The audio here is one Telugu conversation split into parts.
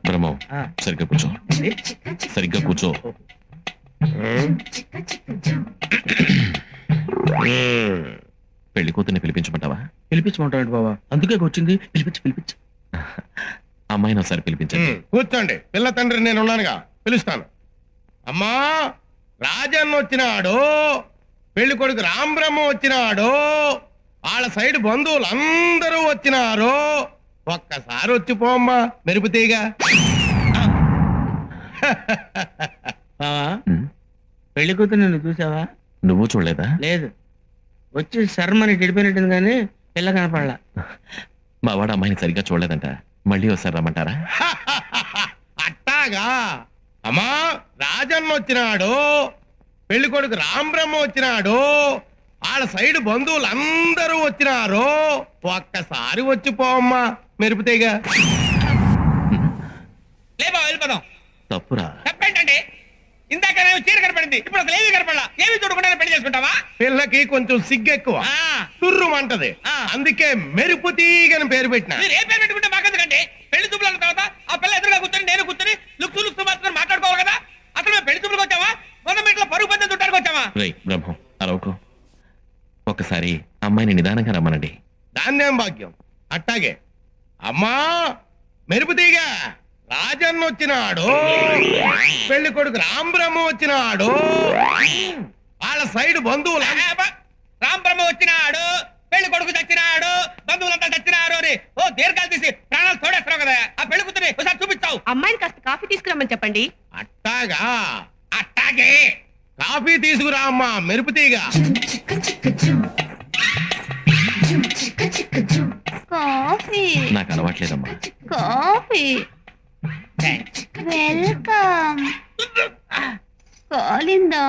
బ్రహ్మం సరిగ్గా కూర్చో, సరిగ్గా కూర్చో. పెళ్లి కూతుర్ని పిలిపించమంటావా? పిలిపించమంటాడు బాబా, అందుకే వచ్చింది. పిలిపించు. అమ్మాయిని ఒకసారి పిలిపించండి. కూర్చోండి, పిల్ల తండ్రి నేను ఉన్నానుగా, పిలుస్తాను. అమ్మా, రాజన్న వచ్చినాడు, పెళ్లి కొడుకు రాంబ్రహ్మ వచ్చినాడు, వాళ్ళ సైడ్ బంధువులు అందరూ వచ్చినారు. ఒక్కసారి వచ్చిపోమ్మా మెరుపుతీగా. బావా, పెళ్లి కూతురు నిన్ను చూసావా? నువ్వు చూడలేదా? లేదు, వచ్చి శర్మని గడిపోయినట్టుంది కానీ పిల్ల కనపడలా. మా వాడు అమ్మాయిని సరిగ్గా చూడలేదంట, మళ్ళీ ఒకసారి రమ్మంటారా? అట్టాగా. అమ్మా, రాజన్న వచ్చినాడు, పెళ్లి కొడుకు రాంబ్రహ్మ వచ్చినాడు, వాళ్ళ సైడ్ బంధువులు అందరూ వచ్చినారు. ఒక్కసారి వచ్చిపోమ్మా మెరుపుతీగా. లేబా, వెళ్ళిపోదాం. తప్పురా. తప్పేంటండి? ఇందాక చీర కనపడింది, ఇప్పుడు అసలు ఏమీ కనపడలా. ఏమి చూడకుండా పెళ్లి చేసుకుంటావా? పిల్లకి కొంచెం సిగ్గెక్కువ, తుర్రుమంటది, అందుకే మెరుపుతీగని పేరు పెట్టిన. మీరు ఏ పేరు పెట్టుకుంటే మాకెందుకండి? పెళ్లి చూపుల తర్వాత ఆ పిల్ల ఎదురుగా కూర్చొని నేను కూర్చొని లుక్స్ మాత్రం మాట్లాడుకోవాలి కదా. అసలు మేము పెళ్లి చూపులకు వచ్చావా, మొన్న మీట్లో పరుగు పందెం చుట్టానికి వచ్చావా? రేయ్ బ్రహ్మం, అరవకు. ఒకసారి అమ్మాయిని నిదానంగా రమ్మనండి. దాన్నేం భాగ్యం. అట్టాగే. అమ్మా మెరుపుతీగ, రాజన్న వచ్చినాడు, పెళ్లి కొడుకు రాంబ్రహ్మ వచ్చినాడు, వాళ్ళ సైడ్ బంధువులు. రాంబ్రహ్మ వచ్చినాడు, పెళ్లి కొడుకు చచ్చినాడు, బంధువులంతా చచ్చినారు అని ఓ దీర్ఘాలు తీసి ప్రాణాలు తోడేస్తున్నావు కదా. ఆ పెళ్లి కూతురిని ఒకసారి చూపిస్తావు. అమ్మాయిని కాస్త కాఫీ తీసుకురమ్మని చెప్పండి. అట్టాగా. అట్టాగే. కాఫీ తీసుకురా అమ్మా మెరుపుతీగ. కాఫీ. నాకు అలవాట్లేదమ్మా. కాఫీ. వెల్కమ్. కాలిందా?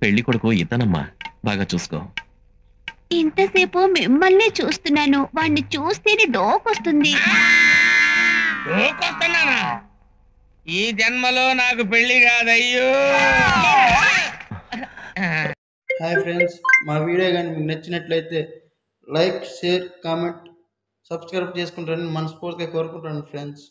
పెళ్లి కొడుకు ఇతనమ్మా, బాగా చూసుకో. ఇంతసేపు మిమ్మల్ని చూస్తున్నాను, వాడిని చూస్తేనే డోకొస్తుంది. డోకొస్తున్నానా? ఈ జన్మలో నాకు పెళ్లి కాదయ్యో. హాయ్ ఫ్రెండ్స్, మా వీడియో కానీ మీకు నచ్చినట్లయితే లైక్, షేర్, కామెంట్, సబ్స్క్రైబ్ చేసుకుంటారని మనస్ఫూర్తిగా కోరుకుంటాను ఫ్రెండ్స్.